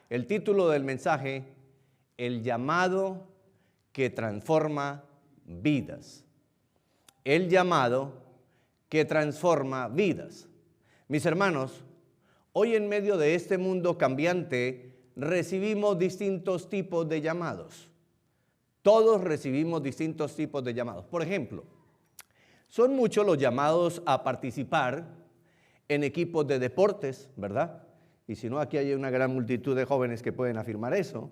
El título del mensaje, el llamado que transforma vidas. El llamado que transforma vidas. Mis hermanos, hoy en medio de este mundo cambiante recibimos distintos tipos de llamados. Todos recibimos distintos tipos de llamados. Por ejemplo, son muchos los llamados a participar en equipos de deportes, ¿verdad? Y si no, aquí hay una gran multitud de jóvenes que pueden afirmar eso.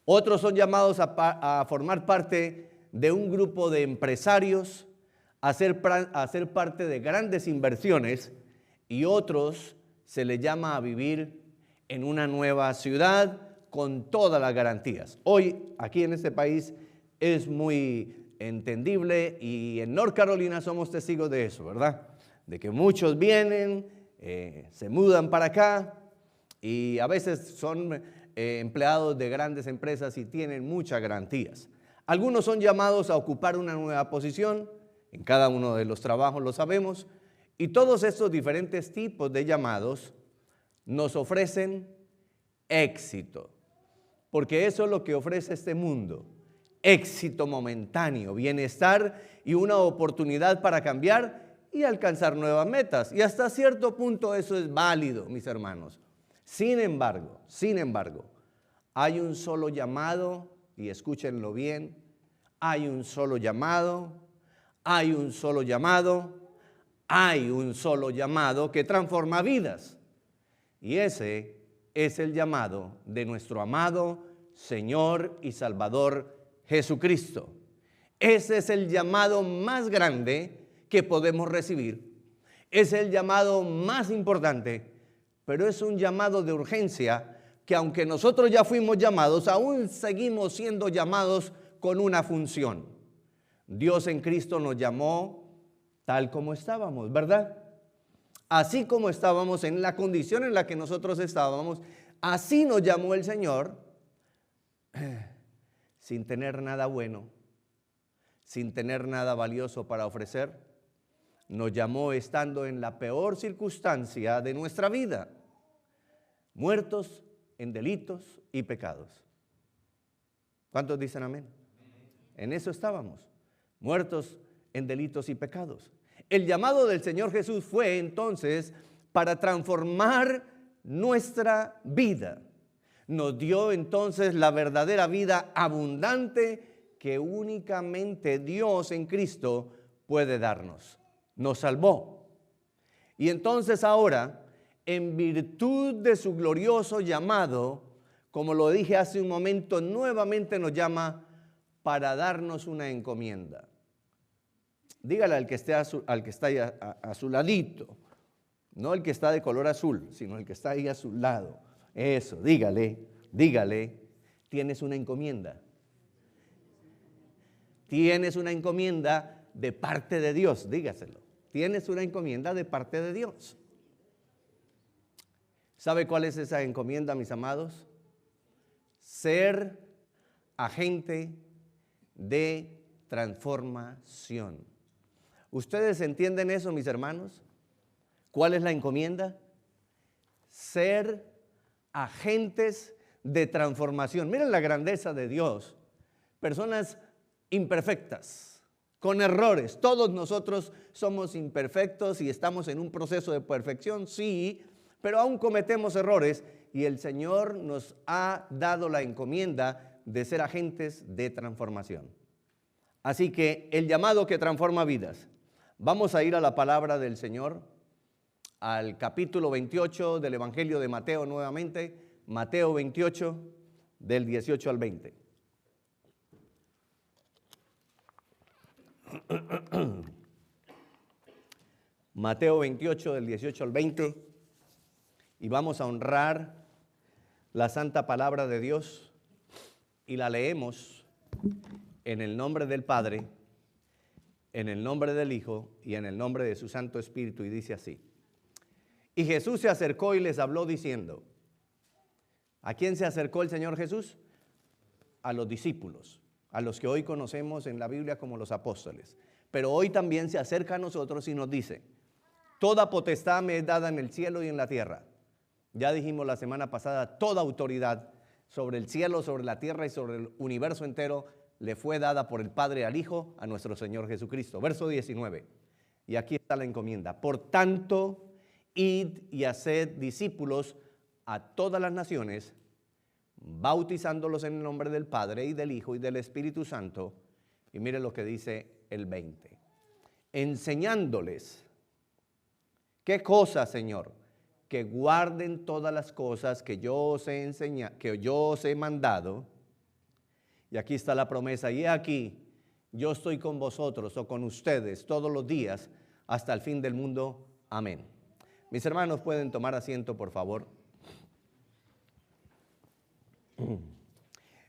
Otros son llamados a formar parte de un grupo de empresarios, a ser parte de grandes inversiones, y otros se les llama a vivir en una nueva ciudad con todas las garantías. Hoy, aquí en este país, es muy entendible y en North Carolina somos testigos de eso, ¿verdad? De que muchos vienen, se mudan para acá y a veces son empleados de grandes empresas y tienen muchas garantías. Algunos son llamados a ocupar una nueva posición, en cada uno de los trabajos lo sabemos, y todos estos diferentes tipos de llamados nos ofrecen éxito, porque eso es lo que ofrece este mundo, éxito momentáneo, bienestar y una oportunidad para cambiar y alcanzar nuevas metas. Y hasta cierto punto eso es válido, mis hermanos. Sin embargo, hay un solo llamado, y escúchenlo bien, hay un solo llamado que transforma vidas. Y ese es el llamado de nuestro amado Señor y Salvador Jesucristo. Ese es el llamado más grande que podemos recibir. Es el llamado más importante, pero es un llamado de urgencia que aunque nosotros ya fuimos llamados, aún seguimos siendo llamados con una función. Dios en Cristo nos llamó tal como estábamos, ¿verdad? Así como estábamos, en la condición en la que nosotros estábamos, así nos llamó el Señor, sin tener nada bueno, sin tener nada valioso para ofrecer. Nos llamó estando en la peor circunstancia de nuestra vida, muertos en delitos y pecados. ¿Cuántos dicen amén? En eso estábamos, muertos en delitos y pecados. El llamado del Señor Jesús fue entonces para transformar nuestra vida. Nos dio entonces la verdadera vida abundante que únicamente Dios en Cristo puede darnos. Nos salvó. Y entonces ahora, en virtud de su glorioso llamado, como lo dije hace un momento, nuevamente nos llama para darnos una encomienda. Dígale al que está ahí a su ladito, no el que está de color azul, sino el que está ahí a su lado. Eso, dígale, tienes una encomienda. Tienes una encomienda de parte de Dios, dígaselo. Tienes una encomienda de parte de Dios. ¿Sabe cuál es esa encomienda, mis amados? Ser agente de transformación. ¿Ustedes entienden eso, mis hermanos? ¿Cuál es la encomienda? Ser agentes de transformación. Miren la grandeza de Dios. Personas imperfectas, con errores. Todos nosotros somos imperfectos y estamos en un proceso de perfección, sí, pero aún cometemos errores y el Señor nos ha dado la encomienda de ser agentes de transformación. Así que el llamado que transforma vidas. Vamos a ir a la palabra del Señor, al capítulo 28 del Evangelio de Mateo nuevamente, Mateo 28 del 18 al 20. Mateo 28 del 18 al 20, y vamos a honrar la santa palabra de Dios y la leemos en el nombre del Padre, en el nombre del Hijo y en el nombre de su Santo Espíritu, y dice así. Y Jesús se acercó y les habló diciendo, ¿a quién se acercó el Señor Jesús? A los discípulos, a los que hoy conocemos en la Biblia como los apóstoles. Pero hoy también se acerca a nosotros y nos dice, toda potestad me es dada en el cielo y en la tierra. Ya dijimos la semana pasada, toda autoridad sobre el cielo, sobre la tierra y sobre el universo entero le fue dada por el Padre al Hijo, a nuestro Señor Jesucristo. Verso 19. Y aquí está la encomienda. Por tanto, id y haced discípulos a todas las naciones, bautizándolos en el nombre del Padre y del Hijo y del Espíritu Santo. Y mire lo que dice el 20. Enseñándoles. ¿Qué cosa, Señor? Que guarden todas las cosas que yo os he enseñado, que yo os he mandado. Y aquí está la promesa. Y aquí yo estoy con vosotros o con ustedes todos los días hasta el fin del mundo. Amén. Mis hermanos, pueden tomar asiento, por favor.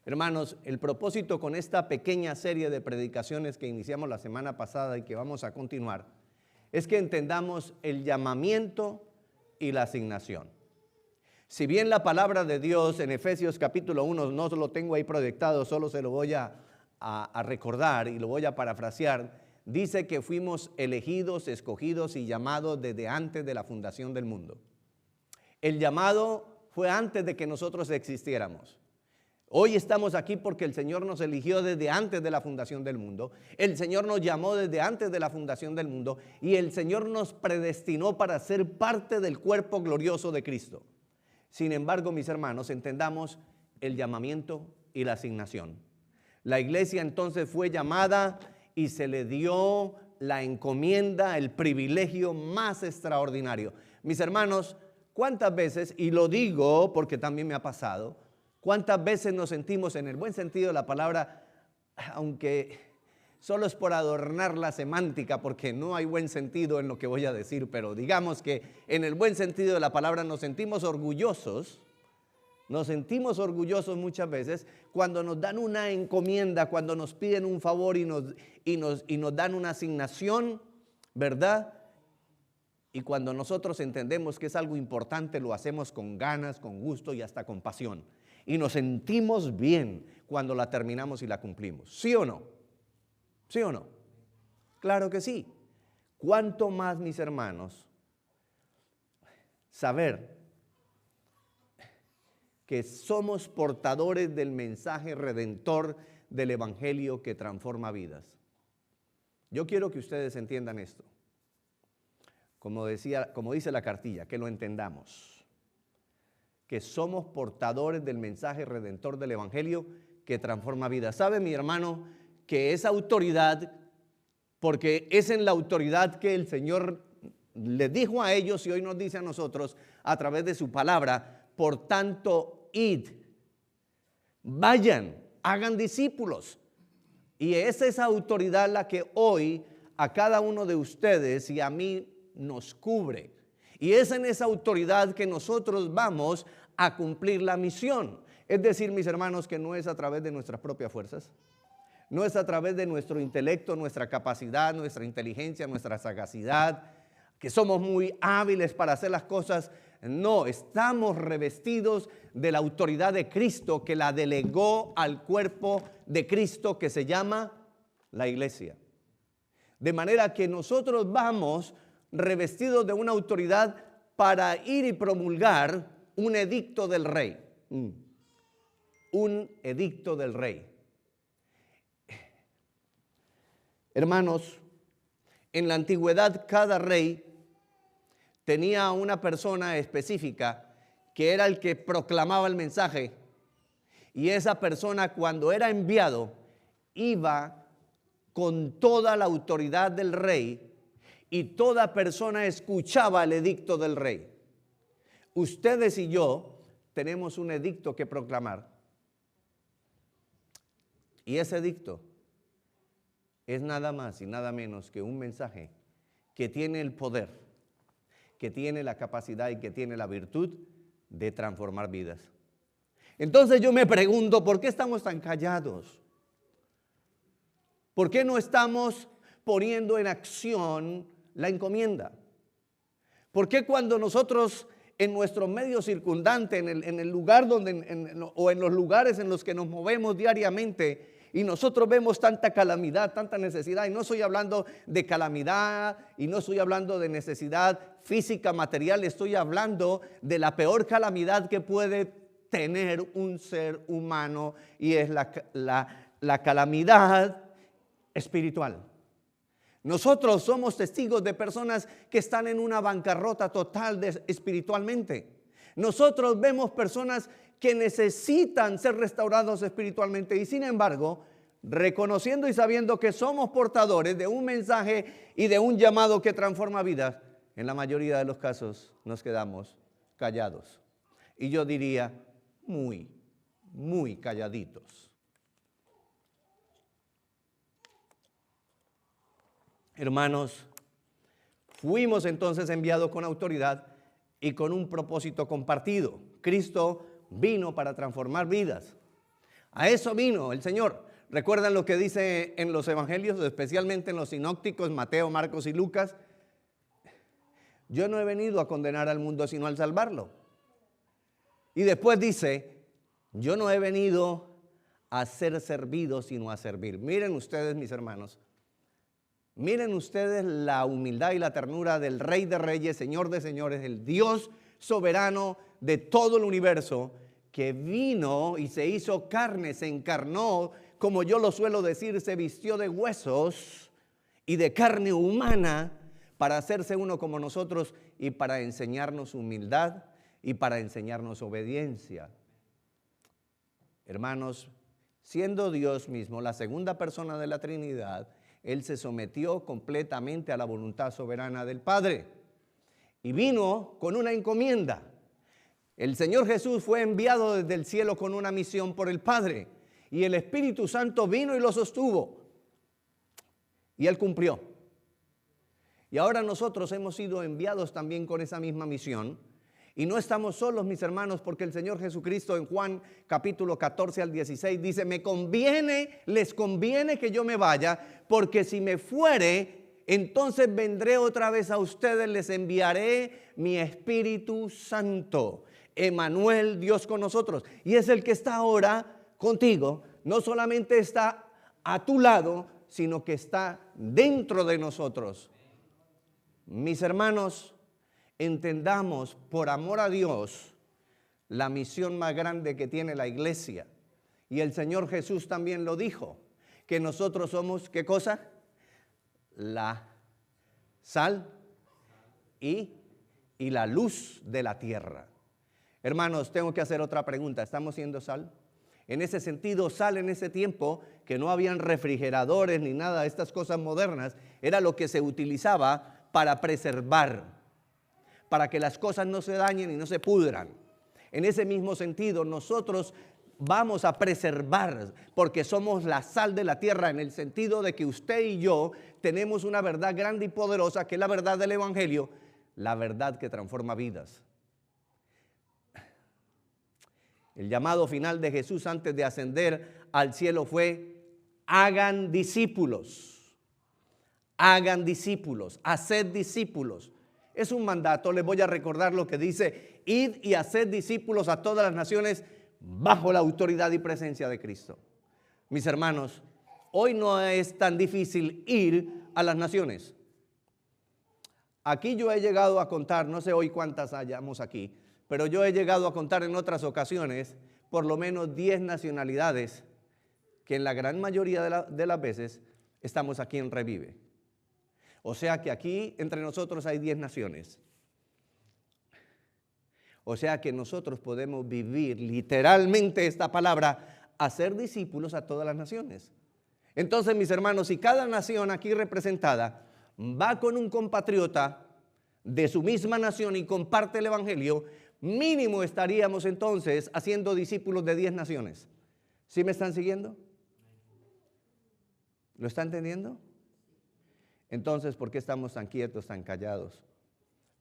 Hermanos, el propósito con esta pequeña serie de predicaciones que iniciamos la semana pasada y que vamos a continuar es que entendamos el llamamiento y la asignación. Si bien la palabra de Dios en Efesios capítulo 1, no lo tengo ahí proyectado, solo se lo voy a recordar y lo voy a parafrasear, dice que fuimos elegidos, escogidos y llamados desde antes de la fundación del mundo. El llamado fue antes de que nosotros existiéramos. Hoy estamos aquí porque el Señor nos eligió desde antes de la fundación del mundo. El Señor nos llamó desde antes de la fundación del mundo y el Señor nos predestinó para ser parte del cuerpo glorioso de Cristo. Sin embargo, mis hermanos, entendamos el llamamiento y la asignación. La iglesia entonces fue llamada y se le dio la encomienda, el privilegio más extraordinario. Mis hermanos, ¿cuántas veces, y lo digo porque también me ha pasado, cuántas veces nos sentimos en el buen sentido de la palabra, aunque solo es por adornar la semántica, porque no hay buen sentido en lo que voy a decir, pero digamos que en el buen sentido de la palabra nos sentimos orgullosos muchas veces cuando nos dan una encomienda, cuando nos piden un favor y nos dan una asignación, ¿verdad? Y cuando nosotros entendemos que es algo importante, lo hacemos con ganas, con gusto y hasta con pasión. Y nos sentimos bien cuando la terminamos y la cumplimos. ¿Sí o no? ¿Sí o no? Claro que sí. ¿Cuánto más, mis hermanos, saber que somos portadores del mensaje redentor del evangelio que transforma vidas? Yo quiero que ustedes entiendan esto. Como dice la cartilla, que lo entendamos. Que somos portadores del mensaje redentor del evangelio que transforma vidas. ¿Sabe, mi hermano, que esa autoridad, porque es en la autoridad que el Señor les dijo a ellos y hoy nos dice a nosotros a través de su palabra, por tanto, id, vayan, hagan discípulos. Y es esa autoridad la que hoy a cada uno de ustedes y a mí nos cubre. Y es en esa autoridad que nosotros vamos a cumplir la misión. Es decir, mis hermanos, que no es a través de nuestras propias fuerzas, no es a través de nuestro intelecto, nuestra capacidad, nuestra inteligencia, nuestra sagacidad, que somos muy hábiles para hacer las cosas. No, estamos revestidos de la autoridad de Cristo que la delegó al cuerpo de Cristo que se llama la iglesia. De manera que nosotros vamos revestidos de una autoridad para ir y promulgar un edicto del rey. Un edicto del rey. Hermanos, en la antigüedad cada rey tenía una persona específica que era el que proclamaba el mensaje. Y esa persona, cuando era enviado, iba con toda la autoridad del rey y toda persona escuchaba el edicto del rey. Ustedes y yo tenemos un edicto que proclamar. Y ese edicto es nada más y nada menos que un mensaje que tiene el poder, que tiene la capacidad y que tiene la virtud de transformar vidas. Entonces yo me pregunto, ¿por qué estamos tan callados? ¿Por qué no estamos poniendo en acción la encomienda? ¿Por qué cuando nosotros en nuestro medio circundante, en el lugar donde, o en los lugares en los que nos movemos diariamente, y nosotros vemos tanta calamidad, tanta necesidad, y no estoy hablando de calamidad y no estoy hablando de necesidad física, material, estoy hablando de la peor calamidad que puede tener un ser humano, y es la calamidad espiritual. Nosotros somos testigos de personas que están en una bancarrota total espiritualmente. Nosotros vemos personas que necesitan ser restaurados espiritualmente, y sin embargo, reconociendo y sabiendo que somos portadores de un mensaje y de un llamado que transforma vidas, en la mayoría de los casos nos quedamos callados. Y yo diría muy, muy calladitos. Hermanos, fuimos entonces enviados con autoridad y con un propósito compartido. Cristo vino para transformar vidas. A eso vino el Señor. ¿Recuerdan lo que dice en los evangelios, especialmente en los sinópticos, Mateo, Marcos y Lucas? Yo no he venido a condenar al mundo, sino al salvarlo. Y después dice, yo no he venido a ser servido, sino a servir. Miren ustedes, mis hermanos, miren ustedes la humildad y la ternura del Rey de Reyes, Señor de Señores, el Dios soberano de todo el universo, que vino y se hizo carne, se encarnó, como yo lo suelo decir, se vistió de huesos y de carne humana para hacerse uno como nosotros y para enseñarnos humildad y para enseñarnos obediencia. Hermanos, siendo Dios mismo, la segunda persona de la Trinidad, Él se sometió completamente a la voluntad soberana del Padre y vino con una encomienda. El Señor Jesús fue enviado desde el cielo con una misión por el Padre, y el Espíritu Santo vino y lo sostuvo, y Él cumplió. Y ahora nosotros hemos sido enviados también con esa misma misión, y no estamos solos, mis hermanos, porque el Señor Jesucristo en Juan capítulo 14 al 16 dice, les conviene que yo me vaya, porque si me fuere, entonces vendré otra vez a ustedes, les enviaré mi Espíritu Santo, Emmanuel, Dios con nosotros. Y es el que está ahora contigo, no solamente está a tu lado, sino que está dentro de nosotros. Mis hermanos, entendamos por amor a Dios la misión más grande que tiene la iglesia. Y el Señor Jesús también lo dijo, que nosotros somos, ¿qué cosa? La sal y la luz de la tierra. Hermanos, tengo que hacer otra pregunta. ¿Estamos siendo sal? En ese sentido, sal en ese tiempo, que no habían refrigeradores ni nada de estas cosas modernas, era lo que se utilizaba para preservar, para que las cosas no se dañen y no se pudran. En ese mismo sentido, nosotros vamos a preservar, porque somos la sal de la tierra, en el sentido de que usted y yo tenemos una verdad grande y poderosa, que es la verdad del Evangelio, la verdad que transforma vidas. El llamado final de Jesús antes de ascender al cielo fue: hagan discípulos, haced discípulos. Es un mandato. Les voy a recordar lo que dice: id y haced discípulos a todas las naciones bajo la autoridad y presencia de Cristo. Mis hermanos, hoy no es tan difícil ir a las naciones. Aquí yo he llegado a contar, no sé hoy cuántas hayamos aquí, pero yo he llegado a contar en otras ocasiones por lo menos 10 nacionalidades que en la gran mayoría de las veces estamos aquí en Revive. O sea que aquí entre nosotros hay 10 naciones. O sea que nosotros podemos vivir literalmente esta palabra, hacer discípulos a todas las naciones. Entonces, mis hermanos, si cada nación aquí representada va con un compatriota de su misma nación y comparte el Evangelio, mínimo estaríamos entonces haciendo discípulos de 10 naciones. ¿Sí me están siguiendo? ¿Lo están entendiendo? Entonces, ¿por qué estamos tan quietos, tan callados?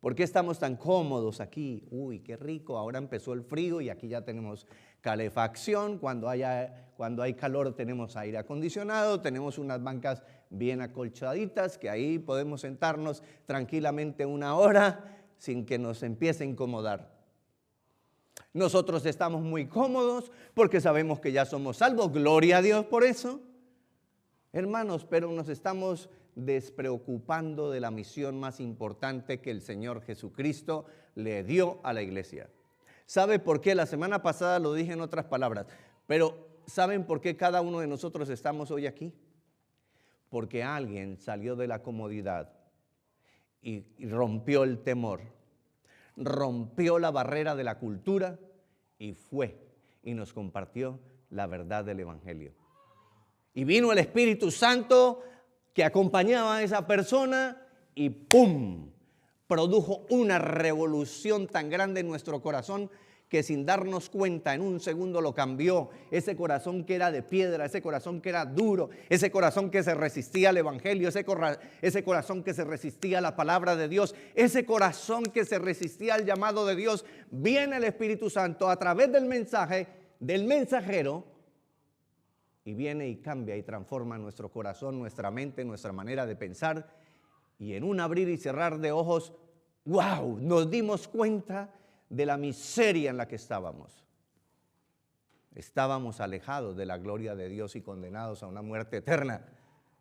¿Por qué estamos tan cómodos aquí? Uy, qué rico, ahora empezó el frío y aquí ya tenemos calefacción. Cuando hay calor tenemos aire acondicionado, tenemos unas bancas bien acolchaditas que ahí podemos sentarnos tranquilamente una hora sin que nos empiece a incomodar. Nosotros estamos muy cómodos porque sabemos que ya somos salvos. Gloria a Dios por eso. Hermanos, pero nos estamos despreocupando de la misión más importante que el Señor Jesucristo le dio a la iglesia. ¿Sabe por qué? La semana pasada lo dije en otras palabras, pero ¿saben por qué cada uno de nosotros estamos hoy aquí? Porque alguien salió de la comodidad y rompió el temor, rompió la barrera de la cultura y fue y nos compartió la verdad del Evangelio. Y vino el Espíritu Santo que acompañaba a esa persona y ¡pum! Produjo una revolución tan grande en nuestro corazón que sin darnos cuenta en un segundo lo cambió. Ese corazón que era de piedra, ese corazón que era duro, ese corazón que se resistía al Evangelio, ese corazón que se resistía a la palabra de Dios, ese corazón que se resistía al llamado de Dios. Viene el Espíritu Santo a través del mensaje, del mensajero, y viene y cambia y transforma nuestro corazón, nuestra mente, nuestra manera de pensar. Y en un abrir y cerrar de ojos, ¡wow!, nos dimos cuenta de la miseria en la que estábamos. Estábamos alejados de la gloria de Dios y condenados a una muerte eterna.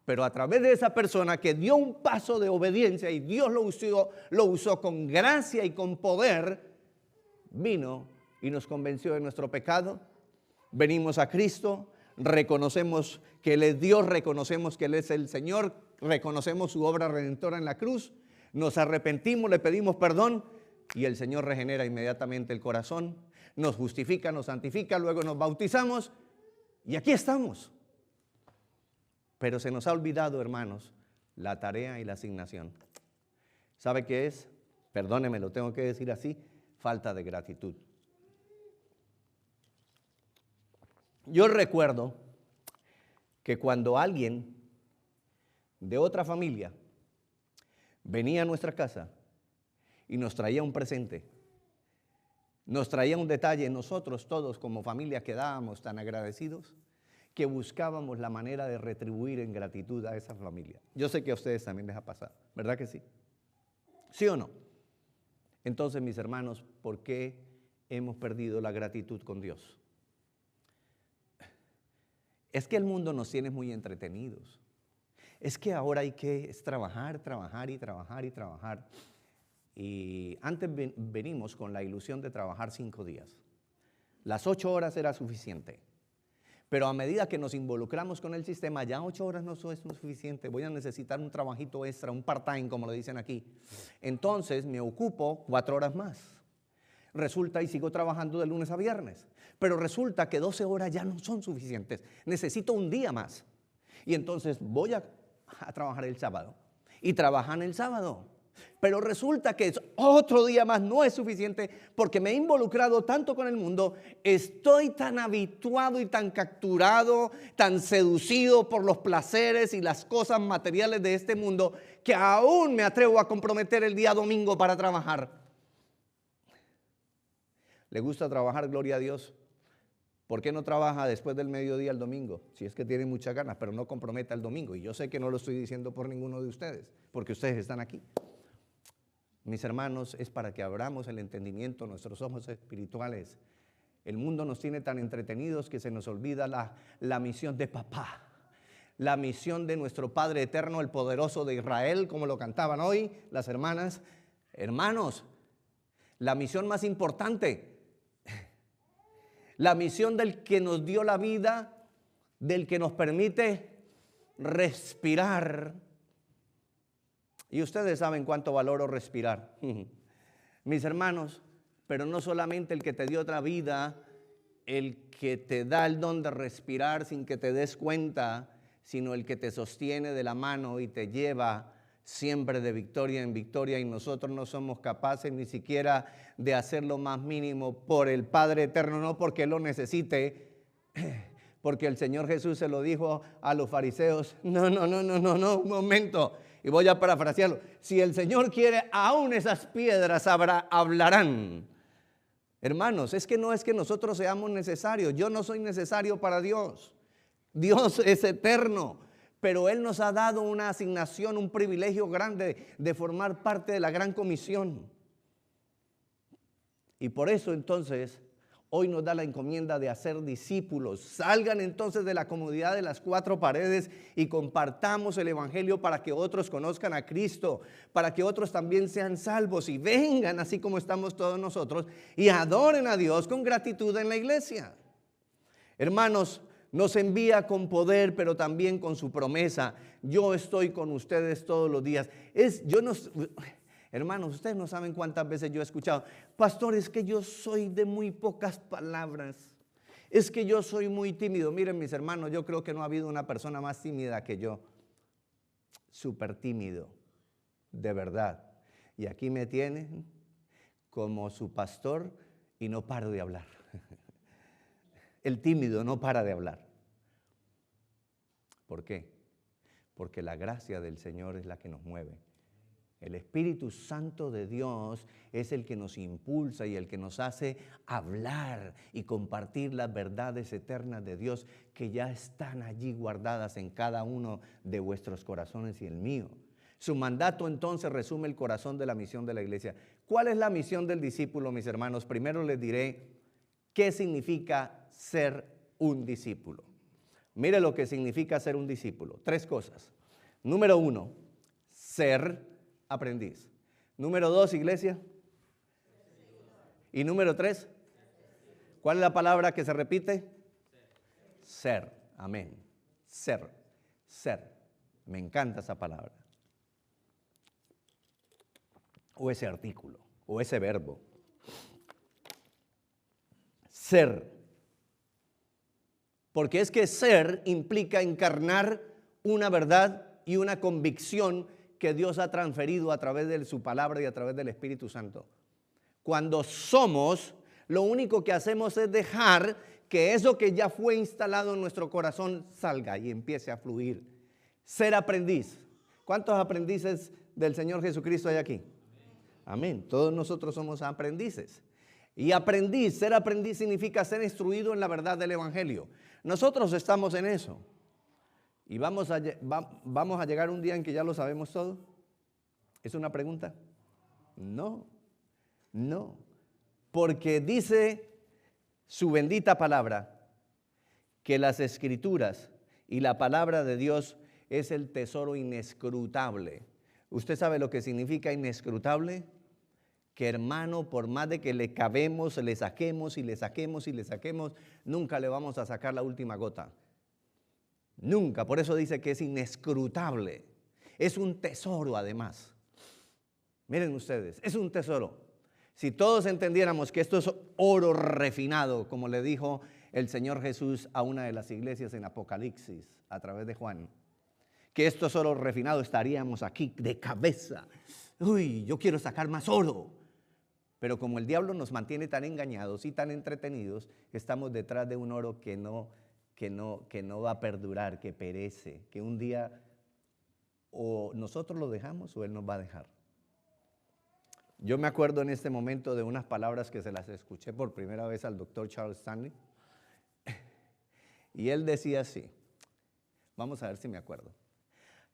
Pero a través de esa persona que dio un paso de obediencia y Dios lo usó con gracia y con poder, vino y nos convenció de nuestro pecado. Venimos a Cristo, reconocemos que Él es Dios, reconocemos que Él es el Señor, reconocemos su obra redentora en la cruz, nos arrepentimos, le pedimos perdón y el Señor regenera inmediatamente el corazón, nos justifica, nos santifica, luego nos bautizamos y aquí estamos. Pero se nos ha olvidado, hermanos, la tarea y la asignación. ¿Sabe qué es? Perdóneme, lo tengo que decir así, falta de gratitud. Yo recuerdo que cuando alguien de otra familia venía a nuestra casa y nos traía un presente, nos traía un detalle, nosotros todos como familia quedábamos tan agradecidos que buscábamos la manera de retribuir en gratitud a esa familia. Yo sé que a ustedes también les ha pasado, ¿verdad que sí? ¿Sí o no? Entonces, mis hermanos, ¿por qué hemos perdido la gratitud con Dios? Es que el mundo nos tiene muy entretenidos. Es que ahora hay que trabajar, trabajar y trabajar y trabajar. Y antes venimos con la ilusión de trabajar 5 días. Las 8 horas era suficiente. Pero a medida que nos involucramos con el sistema, ya 8 horas no es suficiente. Voy a necesitar un trabajito extra, un part-time, como lo dicen aquí. Entonces me ocupo 4 horas más. Resulta y sigo trabajando de lunes a viernes. Pero resulta que 12 horas ya no son suficientes. Necesito un día más. Y entonces voy a trabajar el sábado. Y trabajan el sábado. Pero resulta que otro día más no es suficiente porque me he involucrado tanto con el mundo, estoy tan habituado y tan capturado, tan seducido por los placeres y las cosas materiales de este mundo que aún me atrevo a comprometer el día domingo para trabajar. ¿Le gusta trabajar? Gloria a Dios. ¿Por qué no trabaja después del mediodía el domingo? Si es que tiene muchas ganas, pero no comprometa el domingo. Y yo sé que no lo estoy diciendo por ninguno de ustedes, porque ustedes están aquí. Mis hermanos, es para que abramos el entendimiento, nuestros ojos espirituales. El mundo nos tiene tan entretenidos que se nos olvida la misión de papá, la misión de nuestro Padre eterno, el poderoso de Israel, como lo cantaban hoy las hermanas. Hermanos, la misión más importante, la misión del que nos dio la vida, del que nos permite respirar. Y ustedes saben cuánto valoro respirar. Mis hermanos, pero no solamente el que te dio otra vida, el que te da el don de respirar sin que te des cuenta, sino el que te sostiene de la mano y te lleva siempre de victoria en victoria, y nosotros no somos capaces ni siquiera de hacer lo más mínimo por el Padre eterno, no porque Él lo necesite, porque el Señor Jesús se lo dijo a los fariseos, no, un momento. Y voy a parafrasearlo. Si el Señor quiere, aún esas piedras hablarán. Hermanos, es que no es que nosotros seamos necesarios. Yo no soy necesario para Dios. Dios es eterno. Pero Él nos ha dado una asignación, un privilegio grande de formar parte de la gran comisión. Y por eso entonces hoy nos da la encomienda de hacer discípulos. Salgan entonces de la comodidad de las cuatro paredes y compartamos el evangelio para que otros conozcan a Cristo, para que otros también sean salvos y vengan así como estamos todos nosotros y adoren a Dios con gratitud en la iglesia. Hermanos, nos envía con poder, pero también con su promesa. Yo estoy con ustedes todos los días. Hermanos, ustedes no saben cuántas veces yo he escuchado: pastor, es que yo soy de muy pocas palabras, es que yo soy muy tímido. Miren, mis hermanos, yo creo que no ha habido una persona más tímida que yo. Súper tímido, de verdad. Y aquí me tienen como su pastor y no paro de hablar. El tímido no para de hablar. ¿Por qué? Porque la gracia del Señor es la que nos mueve. El Espíritu Santo de Dios es el que nos impulsa y el que nos hace hablar y compartir las verdades eternas de Dios que ya están allí guardadas en cada uno de vuestros corazones y el mío. Su mandato entonces resume el corazón de la misión de la iglesia. ¿Cuál es la misión del discípulo, mis hermanos? Primero les diré qué significa ser un discípulo. Mire lo que significa ser un discípulo. 3 cosas. Número 1, ser aprendiz. Número 2, iglesia. Y número 3, ¿cuál es la palabra que se repite? Ser. Amén. Ser. Ser. Me encanta esa palabra. O ese artículo, o ese verbo. Ser. Porque es que ser implica encarnar una verdad y una convicción que Dios ha transferido a través de su palabra y a través del Espíritu Santo. Cuando somos, lo único que hacemos es dejar que eso que ya fue instalado en nuestro corazón salga y empiece a fluir. Ser aprendiz. ¿Cuántos aprendices del Señor Jesucristo hay aquí? Amén. Todos nosotros somos aprendices. Y aprendiz, ser aprendiz significa ser instruido en la verdad del Evangelio. Nosotros estamos en eso. ¿Y vamos a llegar un día en que ya lo sabemos todo? ¿Es una pregunta? No, no. Porque dice su bendita palabra que las Escrituras y la palabra de Dios es el tesoro inescrutable. ¿Usted sabe lo que significa inescrutable? Que, hermano, por más de que le cabemos, le saquemos y le saquemos y le saquemos, nunca le vamos a sacar la última gota. Nunca. Por eso dice que es inescrutable. Es un tesoro además. Miren ustedes, es un tesoro. Si todos entendiéramos que esto es oro refinado, como le dijo el Señor Jesús a una de las iglesias en Apocalipsis a través de Juan, que esto es oro refinado, estaríamos aquí de cabeza. Uy, yo quiero sacar más oro. Pero como el diablo nos mantiene tan engañados y tan entretenidos, estamos detrás de un oro que no va a perdurar, que perece, que un día o nosotros lo dejamos o Él nos va a dejar. Yo me acuerdo en este momento de unas palabras que se las escuché por primera vez al doctor Charles Stanley. Y él decía así, vamos a ver si me acuerdo,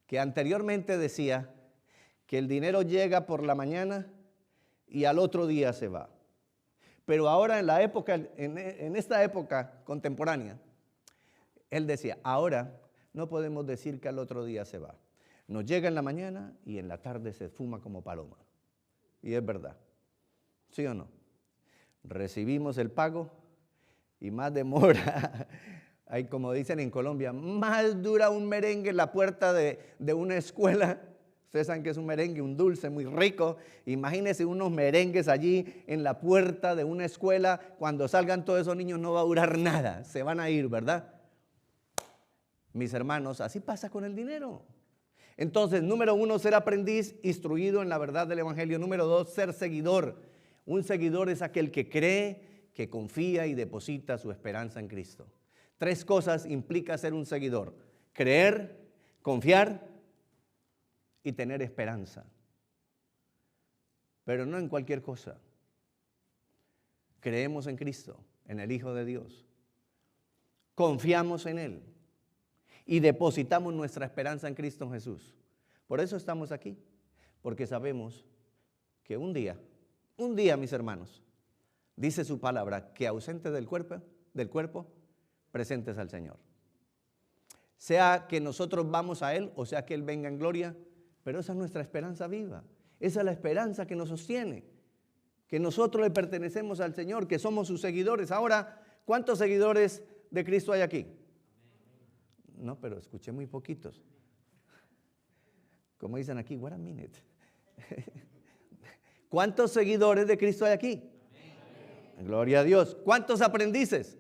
que anteriormente decía que el dinero llega por la mañana y al otro día se va. Pero ahora en esta época contemporánea, él decía, ahora no podemos decir que al otro día se va. Nos llega en la mañana y en la tarde se fuma como paloma. Y es verdad, ¿sí o no? Recibimos el pago y más demora, hay como dicen en Colombia, más dura un merengue en la puerta de una escuela. Ustedes saben que es un merengue, un dulce muy rico. Imagínense unos merengues allí en la puerta de una escuela. Cuando salgan todos esos niños no va a durar nada, se van a ir, ¿verdad? Mis hermanos, así pasa con el dinero. Entonces, número 1, ser aprendiz, instruido en la verdad del Evangelio. Número 2, ser seguidor. Un seguidor es aquel que cree, que confía y deposita su esperanza en Cristo. 3 cosas implica ser un seguidor: creer, confiar y tener esperanza. Pero no en cualquier cosa. Creemos en Cristo, en el Hijo de Dios. Confiamos en Él. Y depositamos nuestra esperanza en Cristo Jesús. Por eso estamos aquí, porque sabemos que un día, mis hermanos, dice su palabra, que ausentes del cuerpo, presentes al Señor. Sea que nosotros vamos a Él o sea que Él venga en gloria, pero esa es nuestra esperanza viva. Esa es la esperanza que nos sostiene, que nosotros le pertenecemos al Señor, que somos sus seguidores. Ahora, ¿cuántos seguidores de Cristo hay aquí? No, pero escuché muy poquitos. Como dicen aquí, wait a minute. ¿Cuántos seguidores de Cristo hay aquí? Amén. Gloria a Dios. ¿Cuántos aprendices?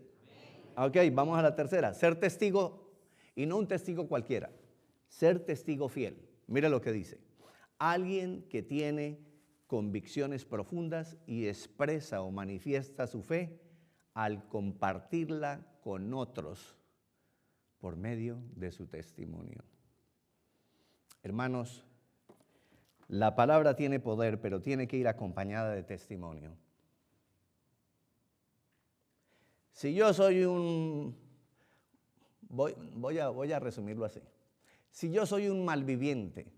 Amén. Ok, vamos a la tercera. Ser testigo, y no un testigo cualquiera. Ser testigo fiel. Mira lo que dice. Alguien que tiene convicciones profundas y expresa o manifiesta su fe al compartirla con otros por medio de su testimonio. Hermanos, la palabra tiene poder, pero tiene que ir acompañada de testimonio. Si yo soy voy a resumirlo así. Si yo soy un malviviente,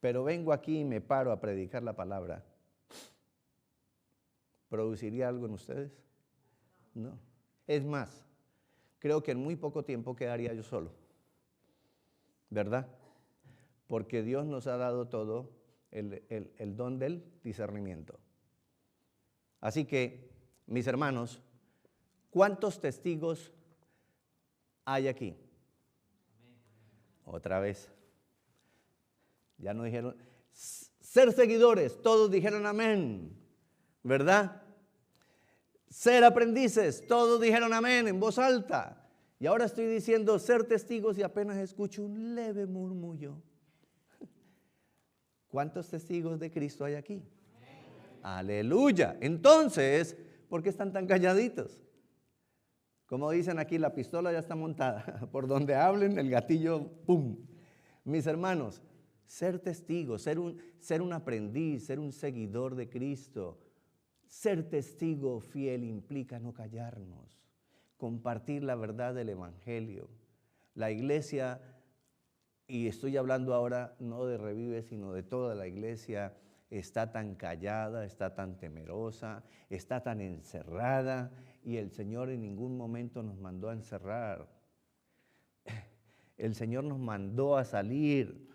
pero vengo aquí y me paro a predicar la palabra, ¿produciría algo en ustedes? No. Es más, creo que en muy poco tiempo quedaría yo solo, ¿verdad? Porque Dios nos ha dado todo el don del discernimiento. Así que, mis hermanos, ¿cuántos testigos hay aquí? Otra vez. Ya no dijeron, ser seguidores, todos dijeron amén, ¿verdad? Ser aprendices, todos dijeron amén en voz alta. Y ahora estoy diciendo ser testigos y apenas escucho un leve murmullo. ¿Cuántos testigos de Cristo hay aquí? Aleluya. Entonces, ¿por qué están tan calladitos? Como dicen aquí, la pistola ya está montada. Por donde hablen, el gatillo, ¡pum! Mis hermanos, ser testigo, ser un aprendiz, ser un seguidor de Cristo, ser testigo fiel implica no callarnos, compartir la verdad del Evangelio. La iglesia, y estoy hablando ahora no de Revive, sino de toda la iglesia, está tan callada, está tan temerosa, está tan encerrada, y el Señor en ningún momento nos mandó a encerrar. El Señor nos mandó a salir,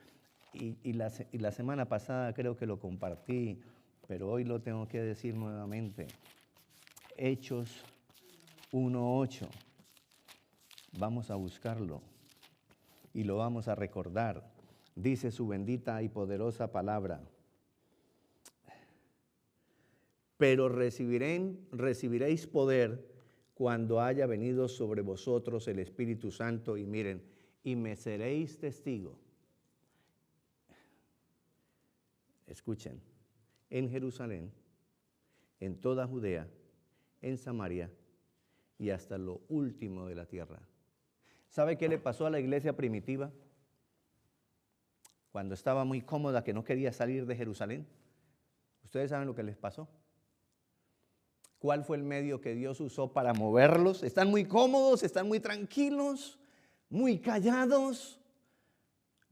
y la semana pasada creo que lo compartí, pero hoy lo tengo que decir nuevamente. Hechos 1:8. Vamos a buscarlo y lo vamos a recordar. Dice su bendita y poderosa palabra. Pero recibiréis poder cuando haya venido sobre vosotros el Espíritu Santo, y miren, y me seréis testigo. Escuchen, en Jerusalén, en toda Judea, en Samaria y hasta lo último de la tierra. ¿Sabe qué le pasó a la iglesia primitiva? Cuando estaba muy cómoda, que no quería salir de Jerusalén. ¿Ustedes saben lo que les pasó? ¿Cuál fue el medio que Dios usó para moverlos? Están muy cómodos, están muy tranquilos, muy callados.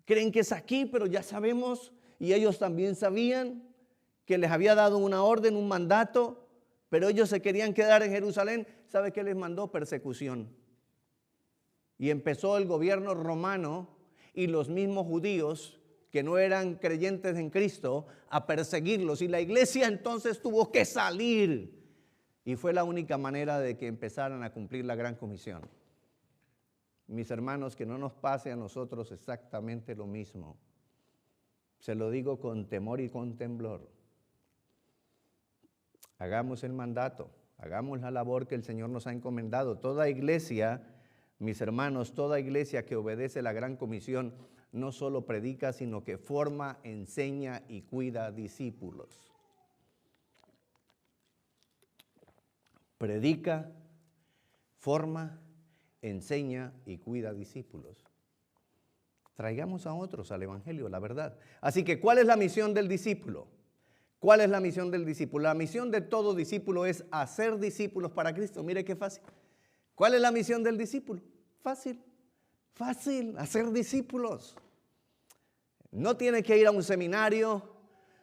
Creen que es aquí, pero ya sabemos, y ellos también sabían que les había dado una orden, un mandato, pero ellos se querían quedar en Jerusalén. ¿Sabe qué les mandó? Persecución. Y empezó el gobierno romano y los mismos judíos que no eran creyentes en Cristo a perseguirlos. Y la iglesia entonces tuvo que salir. Y fue la única manera de que empezaran a cumplir la gran comisión. Mis hermanos, que no nos pase a nosotros exactamente lo mismo. Se lo digo con temor y con temblor. Hagamos el mandato, hagamos la labor que el Señor nos ha encomendado. Toda iglesia, mis hermanos, toda iglesia que obedece la gran comisión no solo predica, sino que forma, enseña y cuida discípulos. Predica, forma, enseña y cuida discípulos. Traigamos a otros al Evangelio, la verdad. Así que, ¿cuál es la misión del discípulo? ¿Cuál es la misión del discípulo? La misión de todo discípulo es hacer discípulos para Cristo. Mire qué fácil. ¿Cuál es la misión del discípulo? Fácil, hacer discípulos. No tiene que ir a un seminario,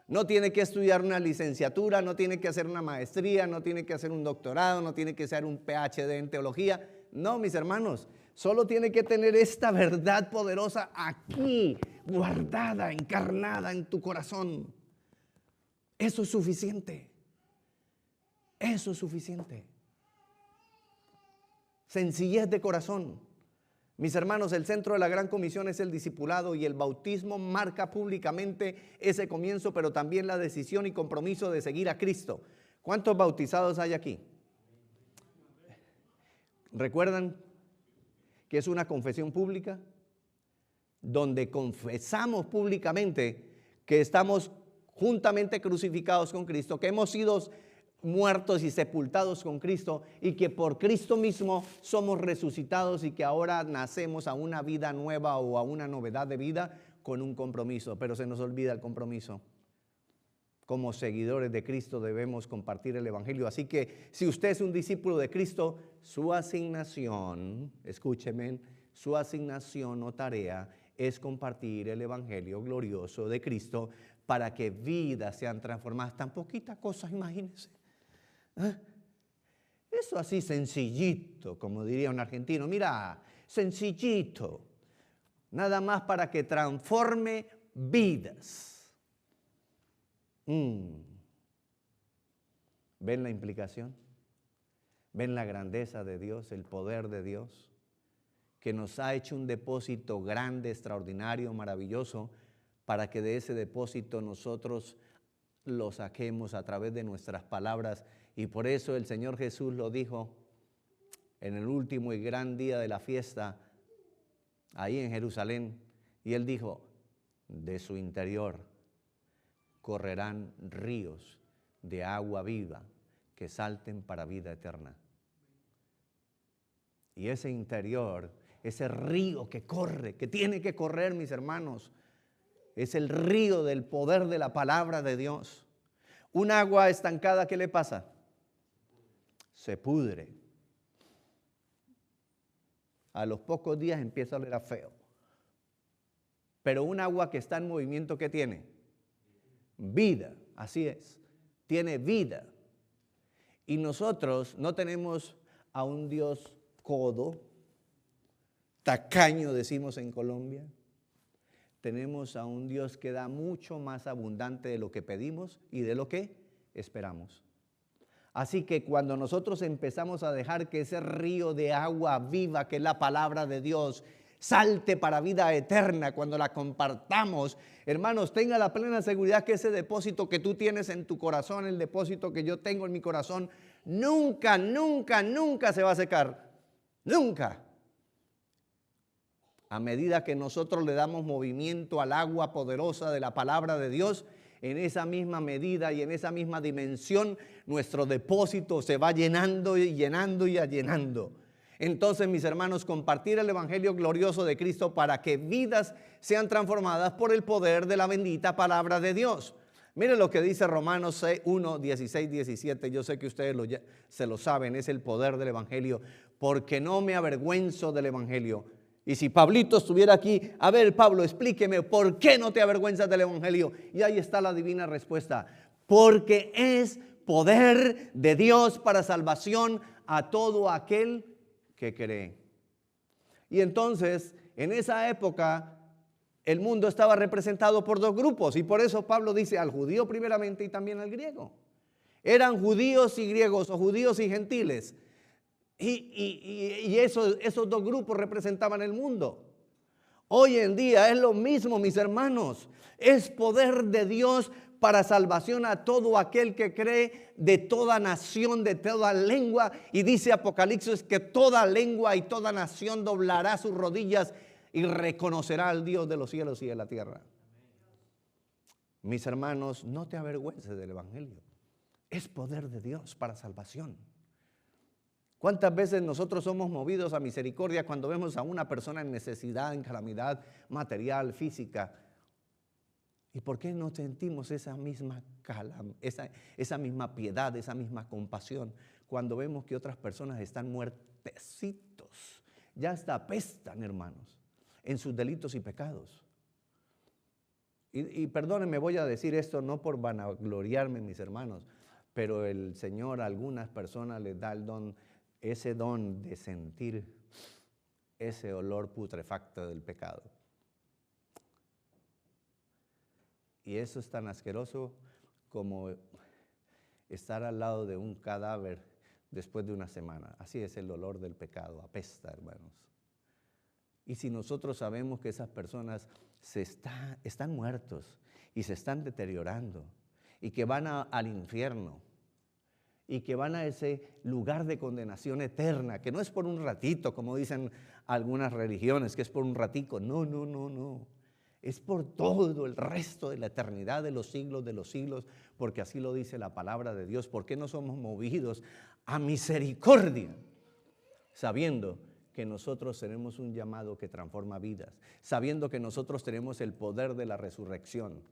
No tiene que estudiar una licenciatura, no tiene que hacer una maestría, no tiene que hacer un doctorado, no tiene que hacer un PhD en teología. No, mis hermanos, solo tiene que tener esta verdad poderosa aquí, guardada, encarnada en tu corazón. Eso es suficiente. Eso es suficiente. Sencillez de corazón. Mis hermanos, el centro de la gran comisión es el discipulado y el bautismo marca públicamente ese comienzo, pero también la decisión y compromiso de seguir a Cristo. ¿Cuántos bautizados hay aquí? ¿Recuerdan que es una confesión pública? Donde confesamos públicamente que estamos juntamente crucificados con Cristo, que hemos sido muertos y sepultados con Cristo y que por Cristo mismo somos resucitados y que ahora nacemos a una vida nueva o a una novedad de vida con un compromiso. Pero se nos olvida el compromiso. Como seguidores de Cristo debemos compartir el evangelio. Así que si usted es un discípulo de Cristo, su asignación, escúcheme, su asignación o tarea es compartir el evangelio glorioso de Cristo para que vidas sean transformadas. Tan poquita cosa, imagínense. Eso así sencillito, como diría un argentino. Mira, sencillito. Nada más para que transforme vidas. ¿Ven la implicación? ¿Ven la grandeza de Dios, el poder de Dios? Que nos ha hecho un depósito grande, extraordinario, maravilloso, para que de ese depósito nosotros lo saquemos a través de nuestras palabras. Y por eso el Señor Jesús lo dijo en el último y gran día de la fiesta, ahí en Jerusalén. Y Él dijo, de su interior correrán ríos de agua viva que salten para vida eterna. Y ese interior, ese río que corre, que tiene que correr, mis hermanos, es el río del poder de la palabra de Dios. Un agua estancada, ¿qué le pasa? Se pudre. A los pocos días empieza a oler a feo. Pero un agua que está en movimiento, ¿qué tiene? Vida, así es. Tiene vida. Y nosotros no tenemos a un Dios codo, tacaño decimos en Colombia. Tenemos a un Dios que da mucho más abundante de lo que pedimos y de lo que esperamos. Así que cuando nosotros empezamos a dejar que ese río de agua viva, que es la palabra de Dios, salte para vida eterna, cuando la compartamos, hermanos, tenga la plena seguridad que ese depósito que tú tienes en tu corazón, el depósito que yo tengo en mi corazón, nunca, nunca, nunca se va a secar. Nunca. A medida que nosotros le damos movimiento al agua poderosa de la palabra de Dios, en esa misma medida y en esa misma dimensión, nuestro depósito se va llenando y llenando y llenando. Entonces, mis hermanos, compartir el evangelio glorioso de Cristo para que vidas sean transformadas por el poder de la bendita palabra de Dios. Miren lo que dice Romanos 1, 16, 17. Yo sé que ustedes se lo saben, es el poder del evangelio. Porque no me avergüenzo del evangelio. Y si Pablito estuviera aquí, a ver, Pablo, explíqueme, ¿por qué no te avergüenzas del evangelio? Y ahí está la divina respuesta. Porque es poder de Dios para salvación a todo aquel que cree. Y entonces, en esa época, el mundo estaba representado por dos grupos. Y por eso Pablo dice al judío primeramente y también al griego. Eran judíos y griegos o judíos y gentiles. Y esos dos grupos representaban el mundo. Hoy en día es lo mismo, mis hermanos. Es poder de Dios para salvación a todo aquel que cree, de toda nación, de toda lengua. Y dice Apocalipsis que toda lengua y toda nación doblará sus rodillas y reconocerá al Dios de los cielos y de la tierra. Mis hermanos, no te avergüences del evangelio. Es poder de Dios para salvación. ¿Cuántas veces nosotros somos movidos a misericordia cuando vemos a una persona en necesidad, en calamidad material, física? ¿Y por qué no sentimos esa misma piedad, esa misma compasión cuando vemos que otras personas están muertecitos? Ya hasta apestan, hermanos, en sus delitos y pecados. Y perdónenme, voy a decir esto no por vanagloriarme, mis hermanos, pero el Señor a algunas personas les da el don, ese don de sentir ese olor putrefacto del pecado. Y eso es tan asqueroso como estar al lado de un cadáver después de una semana. Así es el olor del pecado, apesta, hermanos. Y si nosotros sabemos que esas personas están muertos y se están deteriorando y que van al infierno y que van a ese lugar de condenación eterna, que no es por un ratito, como dicen algunas religiones, que es por un ratico. No, no, no, no. Es por todo el resto de la eternidad de los siglos, porque así lo dice la palabra de Dios. ¿Por qué no somos movidos a misericordia? Sabiendo que nosotros tenemos un llamado que transforma vidas, sabiendo que nosotros tenemos el poder de la resurrección.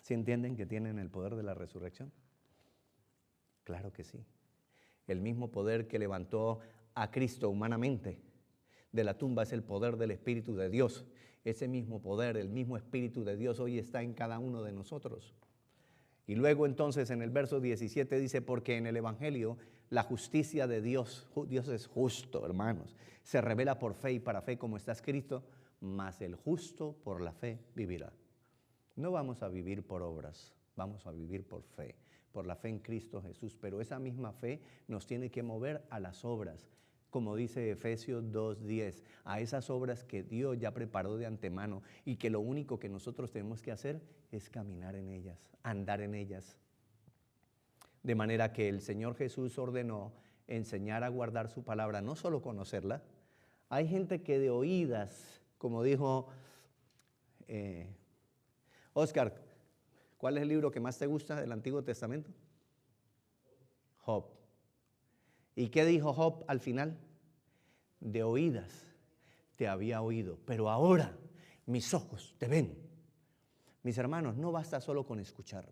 ¿Sí entienden que tienen el poder de la resurrección? Claro que sí. El mismo poder que levantó a Cristo humanamente de la tumba es el poder del Espíritu de Dios. Ese mismo poder, el mismo Espíritu de Dios hoy está en cada uno de nosotros. Y luego entonces en el verso 17 dice, porque en el Evangelio la justicia de Dios, Dios es justo, hermanos, se revela por fe y para fe, como está escrito, mas el justo por la fe vivirá. No vamos a vivir por obras, vamos a vivir por fe, por la fe en Cristo Jesús, pero esa misma fe nos tiene que mover a las obras, como dice Efesios 2:10, a esas obras que Dios ya preparó de antemano y que lo único que nosotros tenemos que hacer es caminar en ellas, andar en ellas. De manera que el Señor Jesús ordenó enseñar a guardar su palabra, no solo conocerla. Hay gente que de oídas, como dijo Oscar, ¿cuál es el libro que más te gusta del Antiguo Testamento? Job. ¿Y qué dijo Job al final? De oídas te había oído, pero ahora mis ojos te ven. Mis hermanos, no basta solo con escuchar.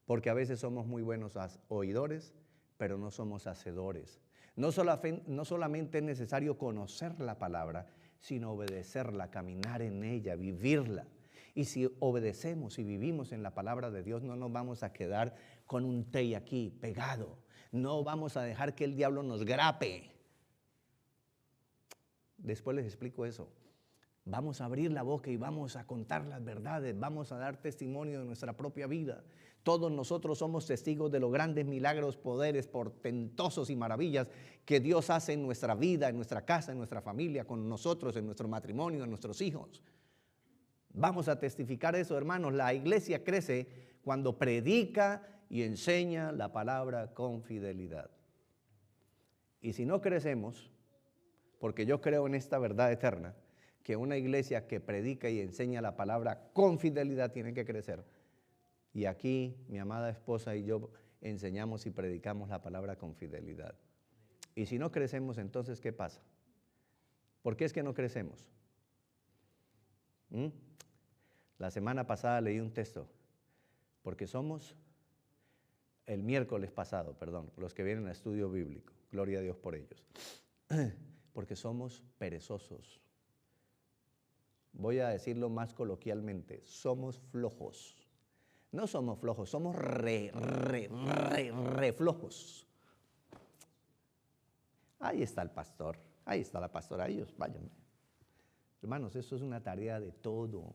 Porque a veces somos muy buenos oidores, pero no somos hacedores. No solamente es necesario conocer la palabra, sino obedecerla, caminar en ella, vivirla. Y si obedecemos y vivimos en la palabra de Dios, no nos vamos a quedar con un tey aquí pegado. No vamos a dejar que el diablo nos grape. Después les explico eso. Vamos a abrir la boca y vamos a contar las verdades, vamos a dar testimonio de nuestra propia vida. Todos nosotros somos testigos de los grandes milagros, poderes, portentosos y maravillas que Dios hace en nuestra vida, en nuestra casa, en nuestra familia, con nosotros, en nuestro matrimonio, en nuestros hijos. Vamos a testificar eso, hermanos. La iglesia crece cuando predica y enseña la palabra con fidelidad. Y si no crecemos, porque yo creo en esta verdad eterna, que una iglesia que predica y enseña la palabra con fidelidad tiene que crecer. Y aquí mi amada esposa y yo enseñamos y predicamos la palabra con fidelidad. Y si no crecemos, entonces, ¿qué pasa? ¿Por qué es que no crecemos? La semana pasada leí un texto, porque somos, el miércoles pasado, perdón, los que vienen a estudio bíblico, gloria a Dios por ellos, porque somos perezosos. Voy a decirlo más coloquialmente, somos flojos. No somos flojos, somos re flojos. Ahí está el pastor, ahí está la pastora, ellos, váyanme. Hermanos, eso es una tarea de todo.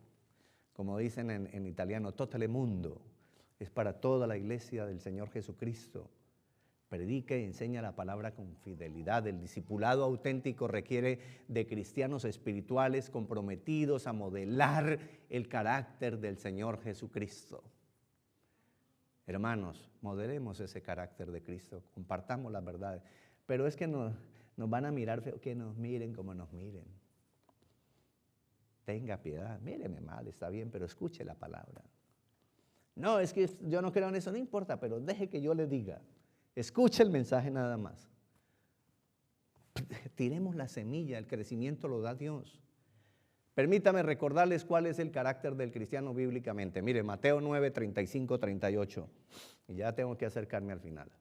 Como dicen en italiano, tutto il mondo. Es para toda la iglesia del Señor Jesucristo. Predica y enseña la palabra con fidelidad. El discipulado auténtico requiere de cristianos espirituales comprometidos a modelar el carácter del Señor Jesucristo. Hermanos, modelemos ese carácter de Cristo, compartamos las verdades. Pero es que nos van a mirar feo, que nos miren como nos miren. Tenga piedad, míreme mal, está bien, pero escuche la palabra. No, es que yo no creo en eso, no importa, pero deje que yo le diga. Escuche el mensaje nada más. Tiremos la semilla, el crecimiento lo da Dios. Permítame recordarles cuál es el carácter del cristiano bíblicamente. Mire, Mateo 9, 35, 38. Y ya tengo que acercarme al final.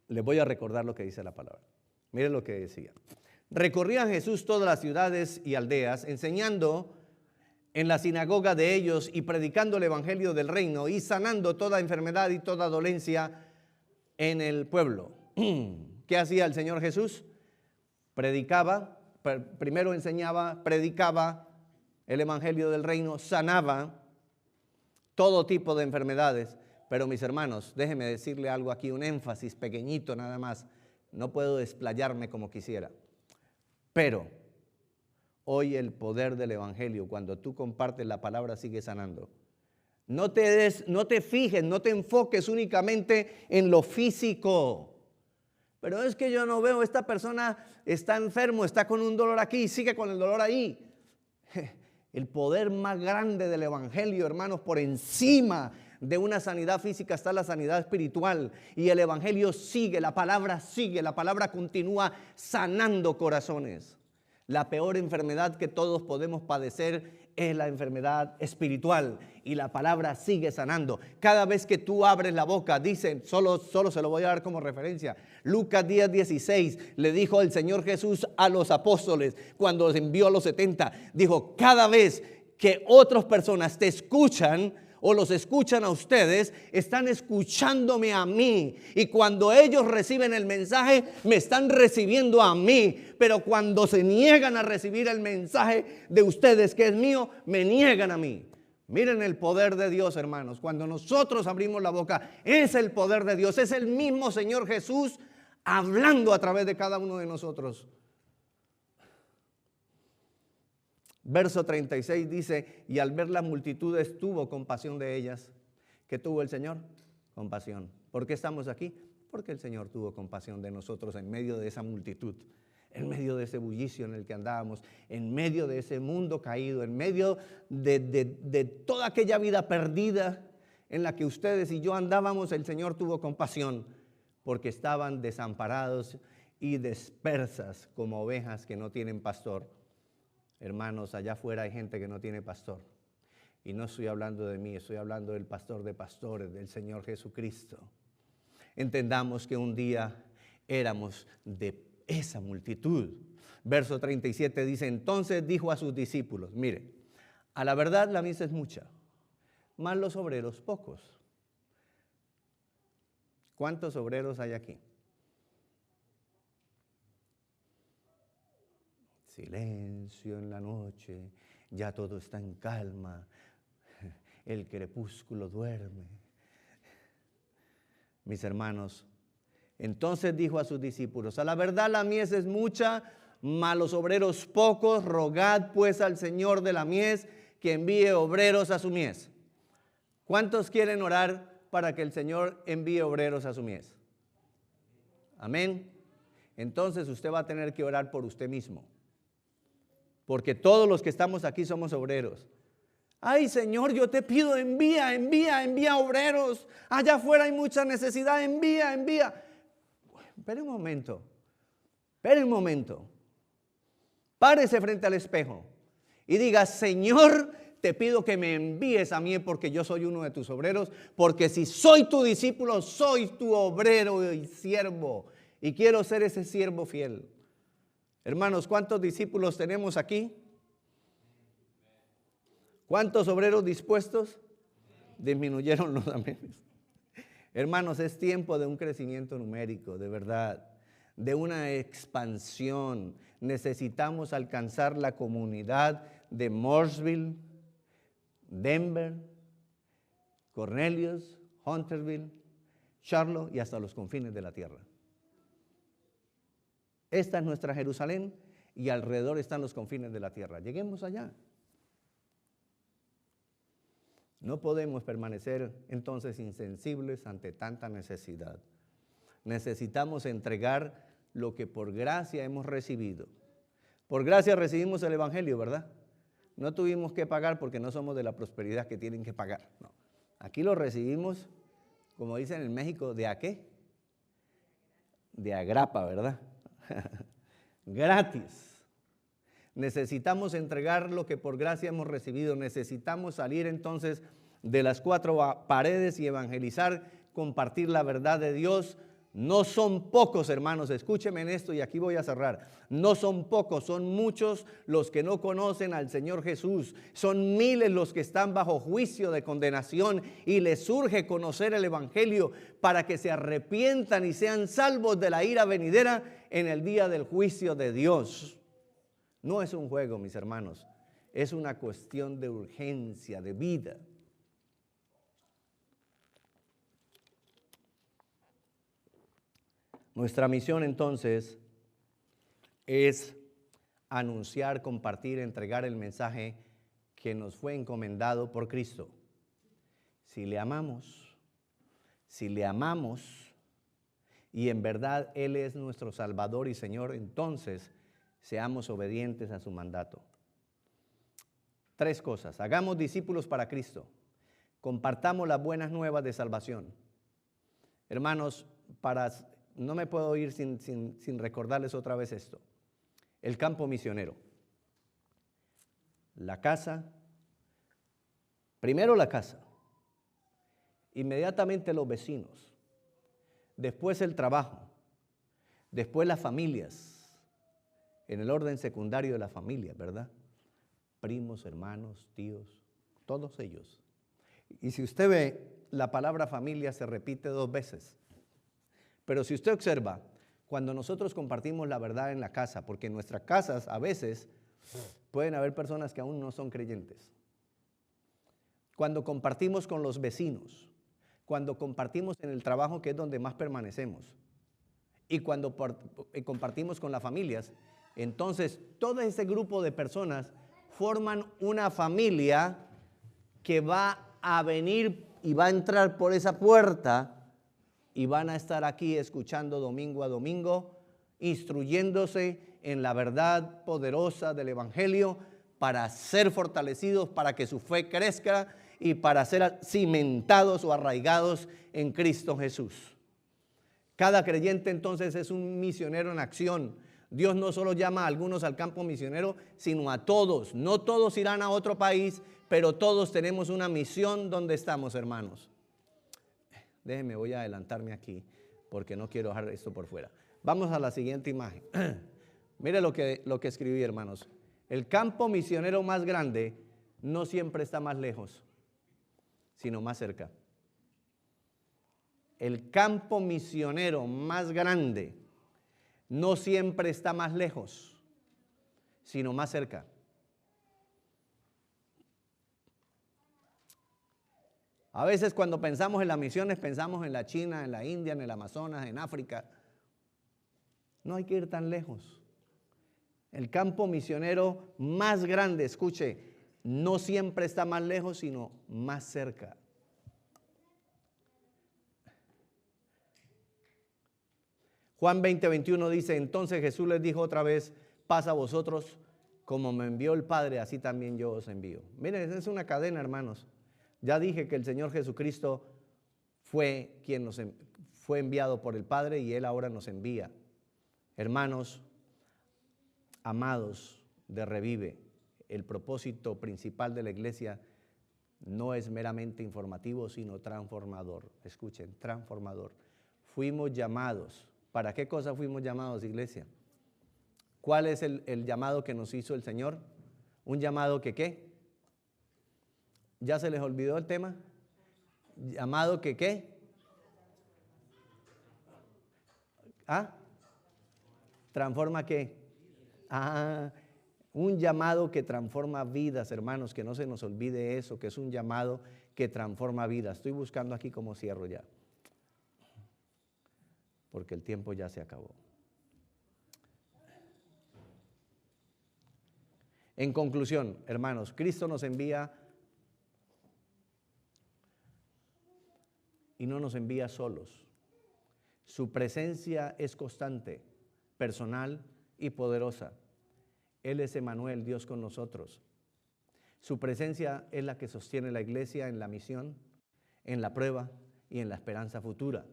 Les voy a recordar lo que dice la palabra. Miren lo que decía. Recorría Jesús todas las ciudades y aldeas, enseñando en la sinagoga de ellos y predicando el evangelio del reino y sanando toda enfermedad y toda dolencia en el pueblo. ¿Qué hacía el Señor Jesús? Predicaba, primero enseñaba, predicaba el evangelio del reino, sanaba todo tipo de enfermedades. Pero mis hermanos, déjenme decirle algo aquí, un énfasis pequeñito nada más. No puedo desplayarme como quisiera. Pero hoy el poder del evangelio, cuando tú compartes la palabra, sigue sanando. No te fijes, no te enfoques únicamente en lo físico. Pero es que yo no veo, esta persona está enfermo, está con un dolor aquí y sigue con el dolor ahí. El poder más grande del evangelio, hermanos, por encima de una sanidad física está la sanidad espiritual. Y el evangelio sigue, la palabra continúa sanando corazones. La peor enfermedad que todos podemos padecer es la enfermedad espiritual, y la palabra sigue sanando. Cada vez que tú abres la boca, dicen, solo se lo voy a dar como referencia. Lucas 10:16 le dijo el Señor Jesús a los apóstoles cuando los envió a los 70. Dijo, cada vez que otras personas te escuchan o los escuchan a ustedes, están escuchándome a mí. Y cuando ellos reciben el mensaje, me están recibiendo a mí. Pero cuando se niegan a recibir el mensaje de ustedes, que es mío, me niegan a mí. Miren el poder de Dios, hermanos. Cuando nosotros abrimos la boca, es el poder de Dios. Es el mismo Señor Jesús hablando a través de cada uno de nosotros. Verso 36 dice, y al ver las multitudes tuvo compasión de ellas. ¿Qué tuvo el Señor? Compasión. ¿Por qué estamos aquí? Porque el Señor tuvo compasión de nosotros en medio de esa multitud, en medio de ese bullicio en el que andábamos, en medio de ese mundo caído, en medio de toda aquella vida perdida en la que ustedes y yo andábamos. El Señor tuvo compasión porque estaban desamparados y dispersas como ovejas que no tienen pastor. Hermanos, allá afuera hay gente que no tiene pastor. Y no estoy hablando de mí, estoy hablando del pastor de pastores, del Señor Jesucristo. Entendamos que un día éramos de esa multitud. Verso 37 dice, entonces dijo a sus discípulos, mire, a la verdad la mies es mucha, mas los obreros pocos. ¿Cuántos obreros hay aquí? Silencio en la noche, ya todo está en calma, el crepúsculo duerme. Mis hermanos, entonces dijo a sus discípulos, a la verdad la mies es mucha, mas los obreros pocos, rogad pues al Señor de la mies que envíe obreros a su mies. ¿Cuántos quieren orar para que el Señor envíe obreros a su mies? Amén. Entonces usted va a tener que orar por usted mismo. Porque todos los que estamos aquí somos obreros. Ay, Señor, yo te pido, envía obreros. Allá afuera hay mucha necesidad, envía. Espere un momento. Párese frente al espejo y diga, Señor, te pido que me envíes a mí porque yo soy uno de tus obreros. Porque si soy tu discípulo, soy tu obrero y siervo. Y quiero ser ese siervo fiel. Hermanos, ¿cuántos discípulos tenemos aquí? ¿Cuántos obreros dispuestos? Disminuyeron los amenes. Hermanos, es tiempo de un crecimiento numérico, de verdad, de una expansión. Necesitamos alcanzar la comunidad de Mooresville, Denver, Cornelius, Huntersville, Charlotte y hasta los confines de la tierra. Esta es nuestra Jerusalén y alrededor están los confines de la tierra. Lleguemos allá. No podemos permanecer entonces insensibles ante tanta necesidad. Necesitamos entregar lo que por gracia hemos recibido. Por gracia recibimos el evangelio, ¿verdad? No tuvimos que pagar porque no somos de la prosperidad que tienen que pagar. No. Aquí lo recibimos, como dicen en México, ¿de a qué? De agrapa, ¿verdad? Gratis. Necesitamos entregar lo que por gracia hemos recibido. Necesitamos salir entonces de las cuatro paredes y evangelizar, compartir la verdad de Dios No son pocos, hermanos, escúcheme en esto y aquí voy a cerrar. No son pocos, son muchos los que no conocen al Señor Jesús. Son miles los que están bajo juicio de condenación y les urge conocer el Evangelio para que se arrepientan y sean salvos de la ira venidera en el día del juicio de Dios. No es un juego, mis hermanos, es una cuestión de urgencia, de vida. Nuestra misión entonces es anunciar, compartir, entregar el mensaje que nos fue encomendado por Cristo. Si le amamos y en verdad Él es nuestro Salvador y Señor, entonces seamos obedientes a su mandato. 3 cosas: hagamos discípulos para Cristo, compartamos las buenas nuevas de salvación. Hermanos, no me puedo ir sin recordarles otra vez esto. El campo misionero. La casa, primero la casa, inmediatamente los vecinos, después el trabajo, después las familias, en el orden secundario de la familia, ¿verdad? Primos, hermanos, tíos, todos ellos. Y si usted ve, la palabra familia se repite 2 veces. Pero si usted observa, cuando nosotros compartimos la verdad en la casa, porque en nuestras casas a veces pueden haber personas que aún no son creyentes. Cuando compartimos con los vecinos, cuando compartimos en el trabajo, que es donde más permanecemos, y cuando compartimos con las familias, entonces todo ese grupo de personas forman una familia que va a venir y va a entrar por esa puerta y van a estar aquí escuchando domingo a domingo, instruyéndose en la verdad poderosa del Evangelio para ser fortalecidos, para que su fe crezca y para ser cimentados o arraigados en Cristo Jesús. Cada creyente entonces es un misionero en acción. Dios no solo llama a algunos al campo misionero, sino a todos. No todos irán a otro país, pero todos tenemos una misión donde estamos, hermanos. Déjenme, voy a adelantarme aquí porque no quiero dejar esto por fuera. Vamos a la siguiente imagen. Mire lo que escribí, hermanos. El campo misionero más grande no siempre está más lejos, sino más cerca. El campo misionero más grande no siempre está más lejos, sino más cerca. A veces cuando pensamos en las misiones, pensamos en la China, en la India, en el Amazonas, en África. No hay que ir tan lejos. El campo misionero más grande, escuche, no siempre está más lejos, sino más cerca. Juan 20:21 dice: entonces Jesús les dijo otra vez: paz a vosotros, como me envió el Padre, así también yo os envío. Miren, es una cadena, hermanos. Ya dije que el Señor Jesucristo fue quien fue enviado por el Padre y Él ahora nos envía. Hermanos, amados de Revive, el propósito principal de la iglesia no es meramente informativo, sino transformador. Escuchen, transformador. Fuimos llamados. ¿Para qué cosa fuimos llamados, iglesia? ¿Cuál es el llamado que nos hizo el Señor? Un llamado que ¿qué? ¿Ya se les olvidó el tema? ¿Llamado que qué? ¿Ah? ¿Transforma qué? Un llamado que transforma vidas, hermanos, que no se nos olvide eso, que es un llamado que transforma vidas. Estoy buscando aquí cómo cierro ya, porque el tiempo ya se acabó. En conclusión, hermanos, Cristo nos envía y no nos envía solos. Su presencia es constante, personal y poderosa. Él es Emmanuel, Dios con nosotros. Su presencia es la que sostiene la iglesia en la misión, en la prueba y en la esperanza futura.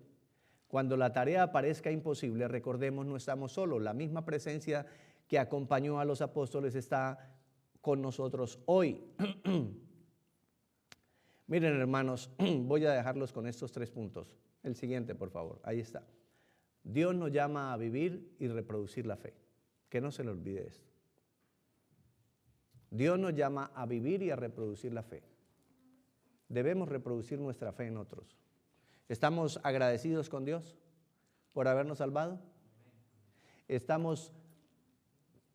Cuando la tarea parezca imposible, recordemos, no estamos solos. La misma presencia que acompañó a los apóstoles está con nosotros hoy. Miren, hermanos, voy a dejarlos con estos 3 puntos. El siguiente, por favor. Ahí está. Dios nos llama a vivir y reproducir la fe. Que no se le olvide esto. Dios nos llama a vivir y a reproducir la fe. Debemos reproducir nuestra fe en otros. ¿Estamos agradecidos con Dios por habernos salvado? ¿Estamos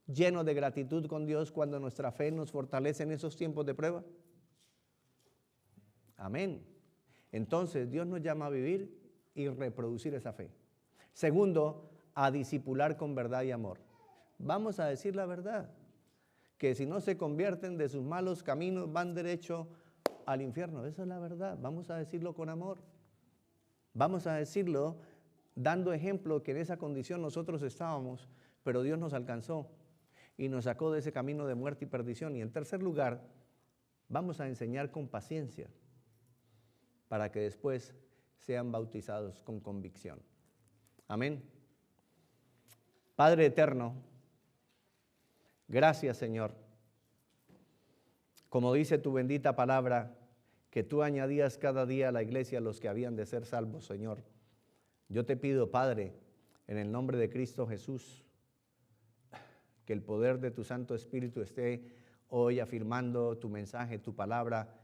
llenos de gratitud con Dios cuando nuestra fe nos fortalece en esos tiempos de prueba? Amén. Entonces Dios nos llama a vivir y reproducir esa fe. Segundo, a discipular con verdad y amor. Vamos a decir la verdad, que si no se convierten de sus malos caminos van derecho al infierno. Esa es la verdad. Vamos a decirlo con amor. Vamos a decirlo dando ejemplo que en esa condición nosotros estábamos, pero Dios nos alcanzó y nos sacó de ese camino de muerte y perdición. Y en tercer lugar, vamos a enseñar con paciencia para que después sean bautizados con convicción. Amén. Padre eterno, gracias, Señor. Como dice tu bendita palabra, que tú añadías cada día a la iglesia los que habían de ser salvos, Señor. Yo te pido, Padre, en el nombre de Cristo Jesús, que el poder de tu Santo Espíritu esté hoy afirmando tu mensaje, tu palabra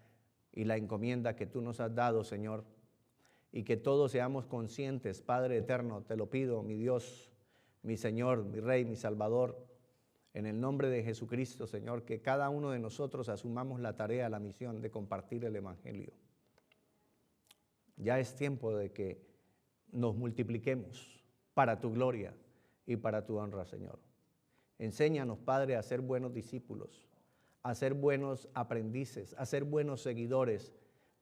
y la encomienda que tú nos has dado, Señor. Y que todos seamos conscientes, Padre eterno, te lo pido, mi Dios, mi Señor, mi Rey, mi Salvador, en el nombre de Jesucristo, Señor, que cada uno de nosotros asumamos la tarea, la misión de compartir el Evangelio. Ya es tiempo de que nos multipliquemos para tu gloria y para tu honra, Señor. Enséñanos, Padre, a ser buenos discípulos, a ser buenos aprendices, a ser buenos seguidores,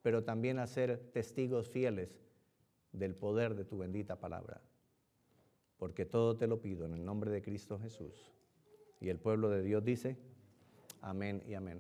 pero también a ser testigos fieles del poder de tu bendita palabra. Porque todo te lo pido en el nombre de Cristo Jesús. Y el pueblo de Dios dice, amén y amén.